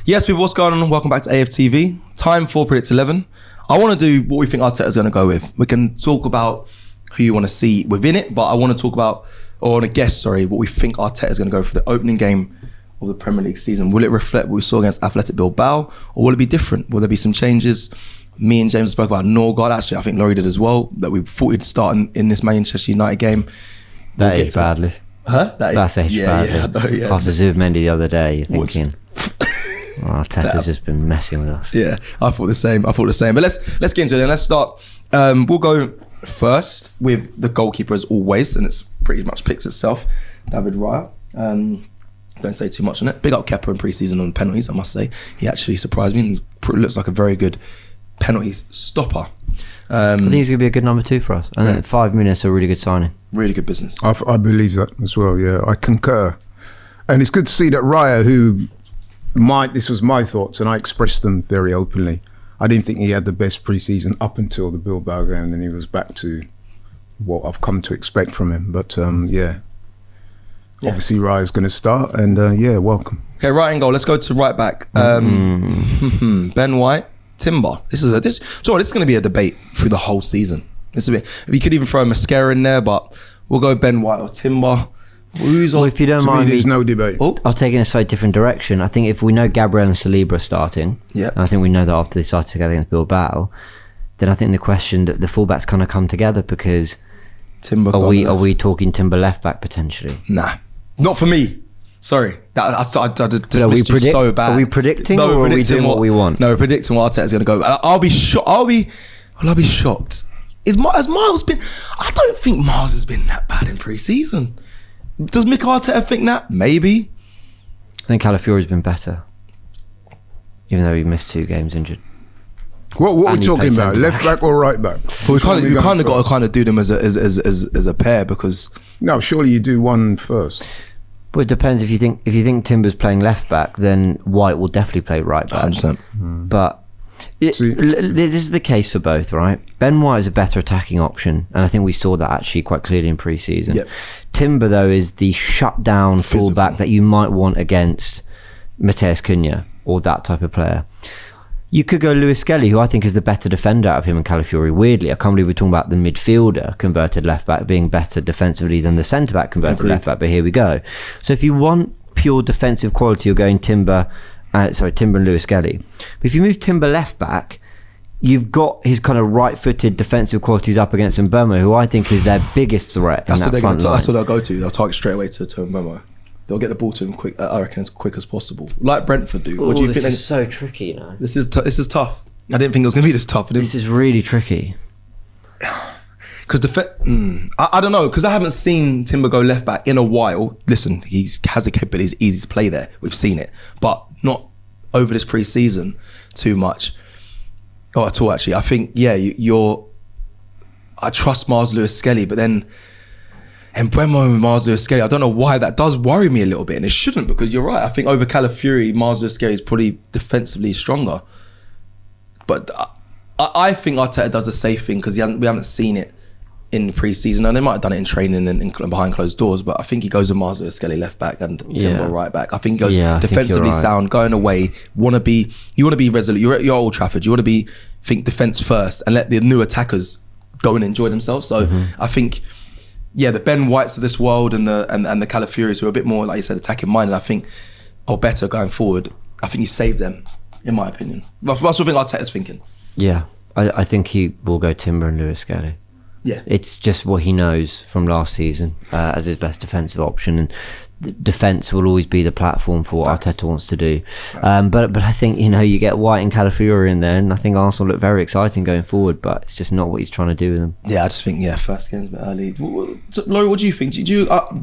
Yes, people, what's going on? Welcome back to AFTV. Time for Predict 11. I want to do what we think Arteta's going to go with. We can talk about who you want to see within it, but I want to talk about, or want to guess, what we think Arteta's going to go for the opening game of the Premier League season. Will it reflect what we saw against Athletic Bilbao, or will it be different? Will there be some changes? Me and James spoke about Norgard. Actually, I think Laurie did as well, that we thought he'd start in this Manchester United game. That aged badly. Huh? That's aged badly. Yeah. After Zubimendi the other day, you're thinking... Arteta's just been messing with us. Yeah, I thought the same. But let's get into it then. Let's start. We'll go first with the goalkeeper as always, and it's pretty much picks itself. David Raya. Don't say too much on it. Big up Kepa in pre-season on penalties, I must say. He actually surprised me and looks like a very good penalties stopper. I think he's going to be a good number 2 for us. And then 5 minutes, a really good signing. Really good business. I believe that as well, yeah. I concur. And it's good to see that Raya, who... this was my thoughts and I expressed them very openly. I didn't think he had the best pre-season up until the Bilbao game, and then he was back to what I've come to expect from him. But obviously Raya's going to start, and welcome. Okay, right in goal. Let's go to right back. Ben White, Timber. This is going to be a debate through the whole season. We could even throw Mascara in there, but we'll go Ben White or Timber. If you don't mind, there's no debate. I'll take it in a slightly different direction. I think if we know Gabriel and Saliba are starting, and I think we know that after they started together against Bilbao, then I think the question that the fullbacks kind of come together, because Timber. Are we talking Timber left back potentially? Nah, not for me. Sorry, I dismissed you so bad. Are we predicting, or are we doing what we want? No, we're predicting what Arteta's going to go. I'll be shocked. I'll be shocked. Has Miles been? I don't think Miles has been that bad in pre-season. Does Mikel Arteta think that? Maybe. I think Calafiori's been better, even though he missed 2 games injured. What are we talking about? Left back or right back? Well, we kind of got to do them as a pair, because no, surely you do one first. But it depends. If you think Timber's playing left back, then White will definitely play right back. 100%. But this is the case for both, right? Ben White is a better attacking option, and I think we saw that actually quite clearly in pre-season. Yep. Timber, though, is the shut-down fullback that you might want against Mateus Cunha or that type of player. You could go Lewis Skelly, who I think is the better defender out of him and Calafiori. Weirdly, I can't believe we're talking about the midfielder converted left-back being better defensively than the centre-back converted left-back, but here we go. So if you want pure defensive quality, you're going Timber and Lewis Skelly. But if you move Timber left-back, you've got his kind of right-footed defensive qualities up against Mbeumo, who I think is their biggest threat in that front line. That's what they'll go to. They'll target straight away to Mbeumo. They'll get the ball to him quick. I reckon as quick as possible, like Brentford do. What do you think? This is so tricky, you know. This is tough. I didn't think it was going to be this tough. This is really tricky. Because I don't know, because I haven't seen Timber go left back in a while. Listen, he has the capability. It's easy to play there. We've seen it, but not over this pre-season too much. Oh, at all, actually. I think, I trust Miles Lewis Skelly, but then Mbeumo and Miles Lewis Skelly, I don't know why that does worry me a little bit, and it shouldn't, because you're right. I think over Calafiori, Miles Lewis Skelly is probably defensively stronger. But I think Arteta does a safe thing, because we haven't seen it in pre-season, and they might have done it in training and behind closed doors, but I think he goes with Miles Lewis Skelly left back and Timber right back. I think he goes defensively sound, going away. You want to be resolute. You're at your Old Trafford. You want to think defence first and let the new attackers go and enjoy themselves. So I think, the Ben Whites of this world and the Calafioris, who are a bit more, like you said, attacking minded, I think are better going forward. I think you save them, in my opinion. That's what I think Arteta's thinking. Yeah, I think he will go Timber and Lewis Skelly. Yeah, it's just what he knows from last season as his best defensive option, and defence will always be the platform for what Arteta wants to do. But I think you get White and Calafiori in there, and I think Arsenal look very exciting going forward. But it's just not what he's trying to do with them. Yeah, I just think first game's a bit early. Laurie, what do you think?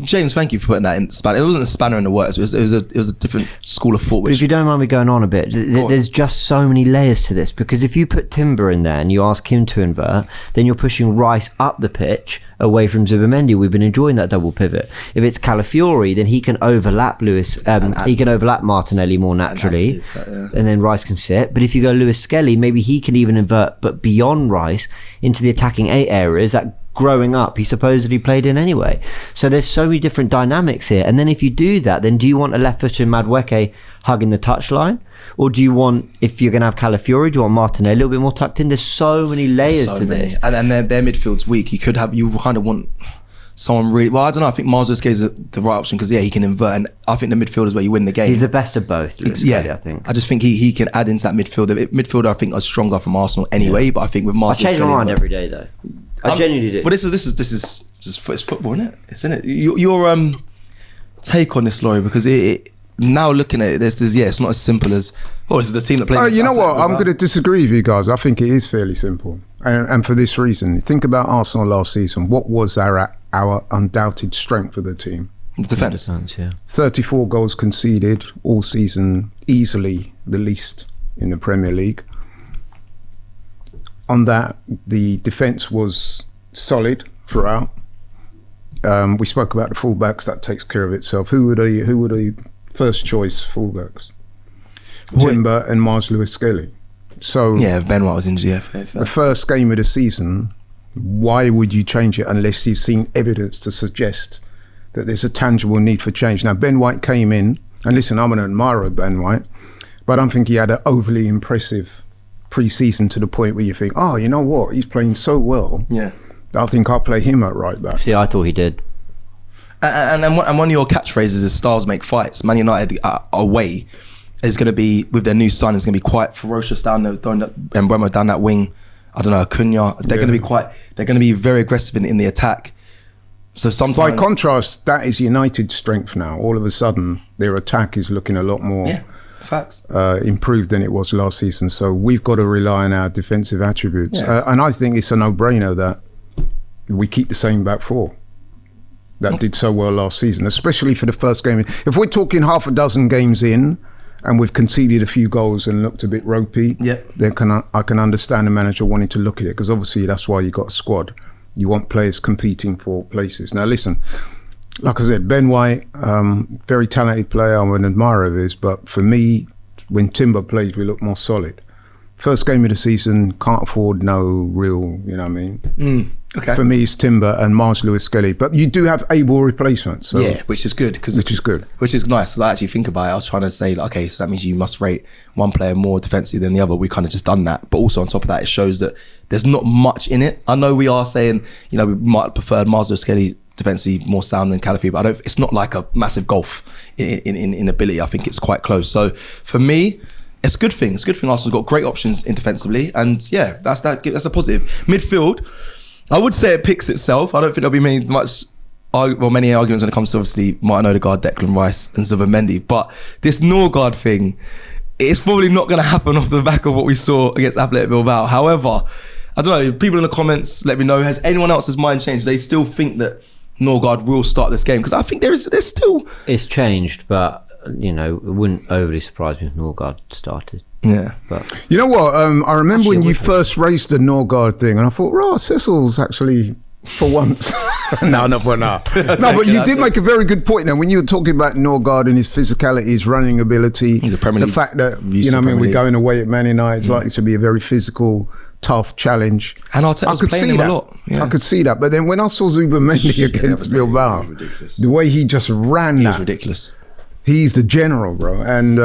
James, thank you for putting that in spanner. It wasn't a spanner in the works. It was a different school of thought. But if you don't mind me going on a bit, there's just so many layers to this, because if you put Timber in there and you ask him to invert, then you're pushing Rice up the pitch away from Zubimendi. We've been enjoying that double pivot. If it's Calafiori, then he can overlap he can overlap Martinelli more naturally, and then Rice can sit. But if you go Lewis Skelly, maybe he can even invert, but beyond Rice into the attacking 8 areas that growing up he supposedly played in anyway. So there's so many different dynamics here. And then if you do that, then do you want a left-footed Madueke hugging the touchline? Or do you want, if you're going to have Calafiori, do you want Martinelli a little bit more tucked in? There's so many layers to this. And their midfield's weak. You kind of want someone really, well, I don't know, I think Marzouski is the right option because he can invert, and I think the midfield is where you win the game. He's the best of both, Skelly, I think. I just think he can add into that midfield. The midfielder I think are stronger from Arsenal anyway, but I think with Marzouski, I change my mind every day though. I genuinely do. But this is it's football, isn't it? Isn't it? Your take on this, Laurie, because it now looking at it, it's not as simple as this is the team that plays. You know what? I'm going to disagree with you guys. I think it is fairly simple, and for this reason. Think about Arsenal last season. What was our undoubted strength of the team? Defence, yeah. 34 goals conceded all season, easily the least in the Premier League. On that, the defence was solid throughout. We spoke about the fullbacks. That takes care of itself. Who were the first choice fullbacks? Timber and Mars Lewis Skelly. So yeah, Ben White was injured. The first game of the season, why would you change it unless you've seen evidence to suggest that there's a tangible need for change? Now, Ben White came in, and listen, I'm an admirer of Ben White, but I don't think he had an overly impressive pre-season to the point where you think, oh, you know what, he's playing so well. Yeah, I think I'll play him at right back. See, I thought he did. And one of your catchphrases is "Stars make fights." Man United away is going to be, with their new sign, is going to be quite ferocious down there, throwing Mbeumo down that wing. I don't know, Acuna. They're going to be they're going to be very aggressive in the attack. So sometimes, by contrast, that is United's strength now. All of a sudden, their attack is looking a lot more improved than it was last season. So we've got to rely on our defensive attributes. And I think it's a no-brainer that we keep the same back four that did so well last season, especially for the first game. If we're talking half a dozen games in and we've conceded a few goals and looked a bit ropey, then I can understand the manager wanting to look at it, because obviously that's why you got a squad. You want players competing for places. Now listen, like I said, Ben White, very talented player. I'm an admirer of his, but for me, when Timber plays, we look more solid. First game of the season, can't afford no real, you know what I mean? Okay. For me, it's Timber and Mars Lewis Skelly, but you do have able replacements. So which is good. Which is nice, because I actually think about it. I was trying to say, okay, so that means you must rate one player more defensively than the other. We kind of just done that. But also on top of that, it shows that there's not much in it. I know we are saying, we might have preferred Mars Lewis Skelly defensively more sound than Calafiori, but it's not like a massive gulf in ability. I think it's quite close. So for me, it's a good thing. It's a good thing Arsenal's got great options in defensively, and that's a positive. Midfield, I would say it picks itself. I don't think there'll be many arguments when it comes to obviously Martin Odegaard, Declan Rice and Zubimendi, but this Norgard thing, it's probably not going to happen off the back of what we saw against Athletic Bilbao. However, I don't know, people in the comments, let me know, has anyone else's mind changed? They still think that Norgard will start this game? Because I think there's still... It's changed, but it wouldn't overly surprise me if Norgard started. Yeah. But you know what? I remember when you first raised the Norgard thing, and I thought, Cecil's actually, for once. No, but you did make a very good point now when you were talking about Norgard and his physicality, his running ability. He's a Premier League. The fact that, we're going away at Man United, it's likely to be a very physical, tough challenge. And Arteta's playing him a lot. Yeah. I could see that. But then when I saw Zubimendi against Bilbao, the way he just ran was ridiculous. He's the general, bro, and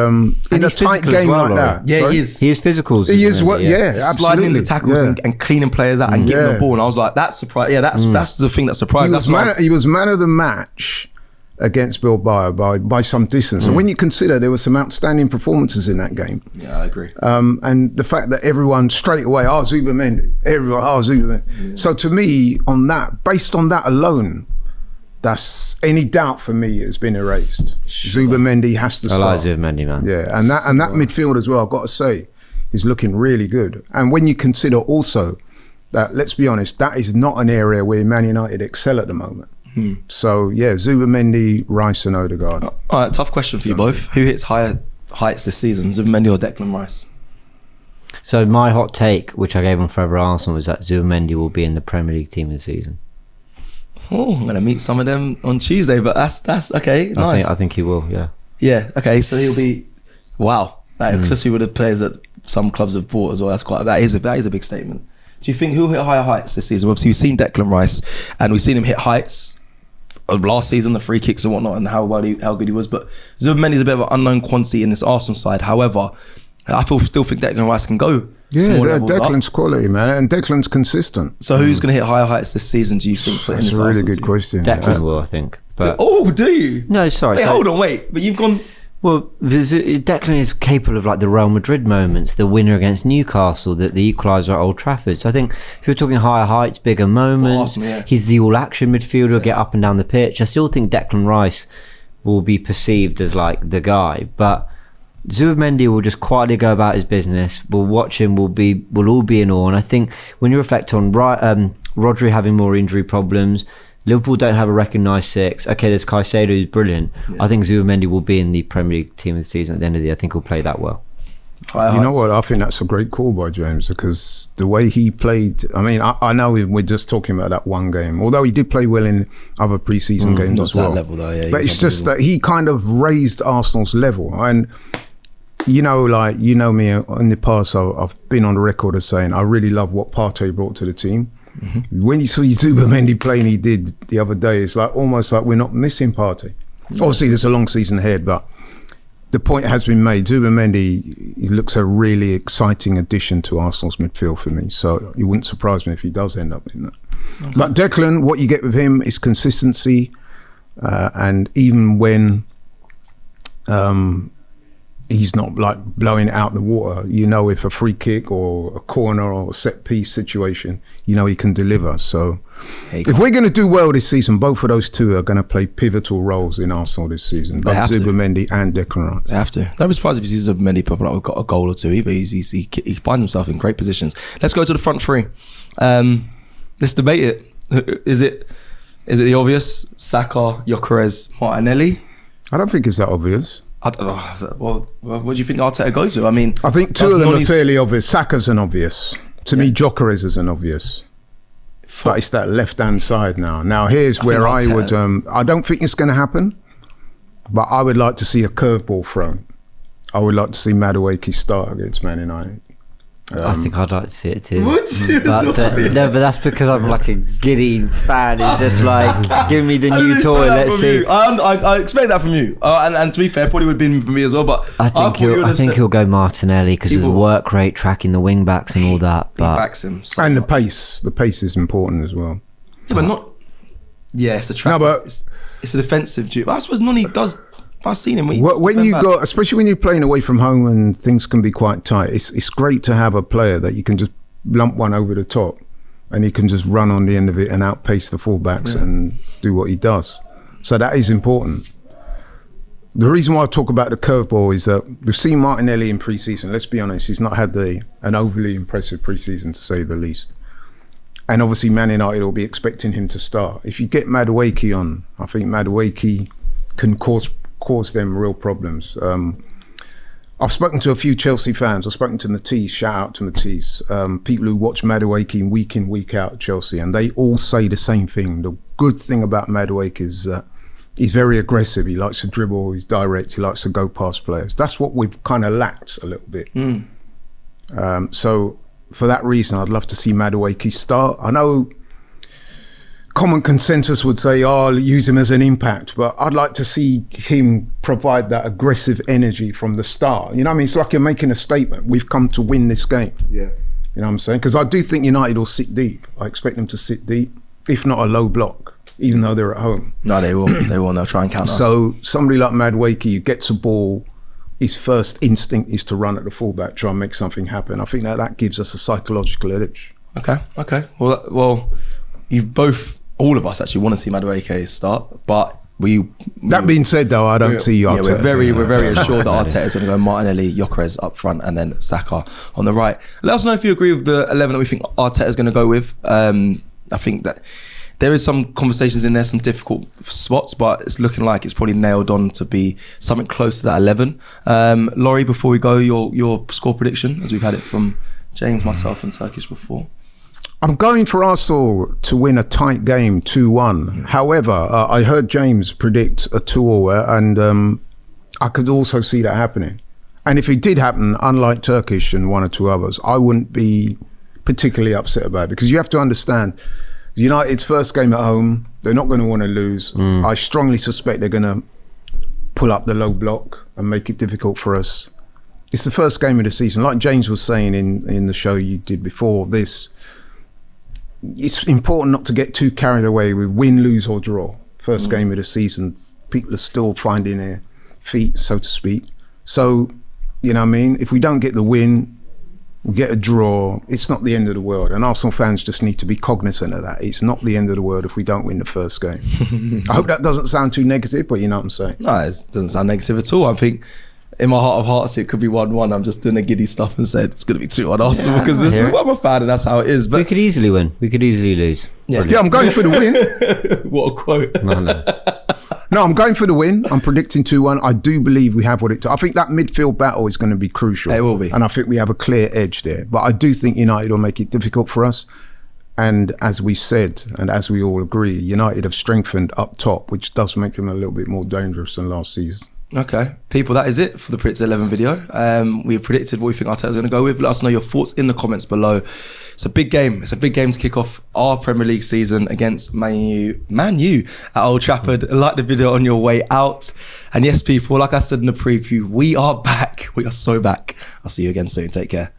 in a tight game like that, he is. He is physical. He is what? Yeah, absolutely. Sliding into tackles and cleaning players out and getting the ball. And I was like, that's surprising. Yeah, that's the thing that surprised. He was man of the match against Bilbao by some distance. And when you consider there were some outstanding performances in that game. Yeah, I agree. And the fact that everyone straight away, Zubimendi, Zubimendi. So to me, based on that alone, that's any doubt for me has been erased. Zubimendi has to start. I like Zubimendi, man. Yeah, and that midfield as well, I've got to say, is looking really good. And when you consider also that, let's be honest, that is not an area where Man United excel at the moment. So yeah, Zubimendi, Rice and Odegaard. All right, tough question for you both. Who hits higher heights this season, Zubimendi or Declan Rice? So my hot take, which I gave on Forever Arsenal, was that Zubimendi will be in the Premier League team this season. Oh, I'm going to meet some of them on Tuesday, but that's okay. Nice. I think he will, yeah. Yeah, okay, so he'll be... Wow. Especially with the players that some clubs have bought as well. That is a big statement. Do you think who'll hit higher heights this season? Obviously, we've seen Declan Rice, and we've seen him hit heights of last season, the free kicks and whatnot, and how good he was. But Zubimendi a bit of an unknown quantity in this Arsenal side. However, I still think Declan Rice can go. Yeah, Declan's quality, man, and Declan's consistent. So who's going to hit higher heights this season? Do you think? That's a really good question. Declan will, I think. But do you? No, sorry. Wait, hold on, wait. But you've gone. Well, Declan is capable of like the Real Madrid moments, the winner against Newcastle, the equaliser at Old Trafford. So I think if you're talking higher heights, bigger moments, he's the all-action midfielder, get up and down the pitch. I still think Declan Rice will be perceived as like the guy, but Zubimendi will just quietly go about his business. We'll watch him. We'll all be in awe. And I think when you reflect on Rodri having more injury problems, Liverpool don't have a recognised six. Okay, there's Caicedo, who's brilliant. Yeah. I think Zubimendi will be in the Premier League team of the season at the end of the year. I think he'll play that well. You know what? I think that's a great call by James, because the way he played, I mean, I know we're just talking about that one game, although he did play well in other pre-season games as well. Level, though, yeah, but it's just that he kind of raised Arsenal's level. And, you know, like, you know me, in the past, I've been on the record as saying I really love what Partey brought to the team. Mm-hmm. When you see Zubimendi playing he did the other day, it's like almost like we're not missing Partey. Obviously there's a long season ahead, but the point has been made. Zubimendi, he looks a really exciting addition to Arsenal's midfield for me, so it wouldn't surprise me if he does end up in that. Okay. But Declan, what you get with him is consistency, and even when he's not like blowing it out the water, you know, if a free kick or a corner or a set piece situation, you know he can deliver. So if we're going to do well this season, both of those two are going to play pivotal roles in Arsenal this season, both Zubimendi and Declan Rice. They have to. Don't be surprised if you see Zubimendi popping up, we've got a goal or two either. He finds himself in great positions. Let's go to the front three. Let's debate it. Is it the obvious? Saka, Gyökeres, Martinelli? I don't think it's that obvious. Well, what do you think Arteta goes with? I mean, I think two of them are fairly obvious. Saka's an obvious. To me, Gyökeres is an obvious. But it's that left-hand side now. Now, here's where I would... I don't think it's going to happen, but I would like to see a curveball thrown. I would like to see Madueke start against Man United. I think I'd like to see it too. Would you? But that's because I'm like a giddy fan. It's just like, give me the new toy. Let's see. I expect that from you. And to be fair, probably would have been from me as well. But I think he'll go Martinelli because of the work rate, tracking the wing backs and all that. But he backs him. So and the pace. The pace is important as well. Yeah, but not. Yeah, it's a track. No, but it's a defensive duty. But I suppose Noni does. I've seen him. When you got, especially when you're playing away from home and things can be quite tight, it's great to have a player that you can just lump one over the top and he can just run on the end of it and outpace the fullbacks and do what he does. So that is important. The reason why I talk about the curveball is that we've seen Martinelli in pre-season. Let's be honest, he's not had an overly impressive pre-season, to say the least. And obviously Man United will be expecting him to start. If you get Madueke on, I think Madueke can cause them real problems. I've spoken to a few Chelsea fans. I've spoken to Matisse, shout out to Matisse, people who watch Madueke week in, week out at Chelsea, and they all say the same thing. The good thing about Madueke is that he's very aggressive. He likes to dribble, he's direct, he likes to go past players. That's what we've kind of lacked a little bit. So for that reason, I'd love to see Madueke start. I know common consensus would say, I'll use him as an impact, but I'd like to see him provide that aggressive energy from the start. You know what I mean? It's like you're making a statement. We've come to win this game. Yeah. You know what I'm saying? Because I do think United will sit deep. I expect them to sit deep, if not a low block, even though they're at home. No, they will. They will. They'll try and counter us. So somebody like Madueke who gets a ball, his first instinct is to run at the fullback, try and make something happen. I think that gives us a psychological edge. Okay. Well, you've both... All of us actually want to see Madueke start, but that being said, though, I don't see Arteta. Yeah, we're very assured that Arteta is going to go Martinelli, Gyökeres up front, and then Saka on the right. Let us know if you agree with the 11 that we think Arteta is going to go with. I think that there is some conversations in there, some difficult spots, but it's looking like it's probably nailed on to be something close to that 11. Laurie, before we go, your score prediction, as we've had it from James, myself, and Turkish before. I'm going for Arsenal to win a tight game, 2-1. However, I heard James predict a 2-2, and I could also see that happening. And if it did happen, unlike Turkish and one or two others, I wouldn't be particularly upset about it, because you have to understand, United's first game at home, they're not going to want to lose. I strongly suspect they're going to pull up the low block and make it difficult for us. It's the first game of the season. Like James was saying in the show you did before this, it's important not to get too carried away with win, lose or draw. First game of the season, people are still finding their feet, so to speak. So, you know what I mean? If we don't get the win, we get a draw, it's not the end of the world. And Arsenal fans just need to be cognizant of that. It's not the end of the world if we don't win the first game. I hope that doesn't sound too negative, but you know what I'm saying. No, it doesn't sound negative at all. I think in my heart of hearts, it could be 1-1. I'm just doing the giddy stuff and said it's going to be 2-1 Arsenal because this is what I'm a fan and that's how it is. But we could easily win. We could easily lose. Yeah, I'm going for the win. What a quote. No, I'm going for the win. I'm predicting 2-1. I do believe we have what it took. I think that midfield battle is going to be crucial. It will be. And I think we have a clear edge there. But I do think United will make it difficult for us. And as we said, and as we all agree, United have strengthened up top, which does make them a little bit more dangerous than last season. Okay, people, that is it for the Predicted 11 video. We've predicted what we think Arteta's going to go with. Let us know your thoughts in the comments below. It's a big game. It's a big game to kick off our Premier League season against Man U at Old Trafford. Like the video on your way out. And yes, people, like I said in the preview, we are back. We are so back. I'll see you again soon. Take care.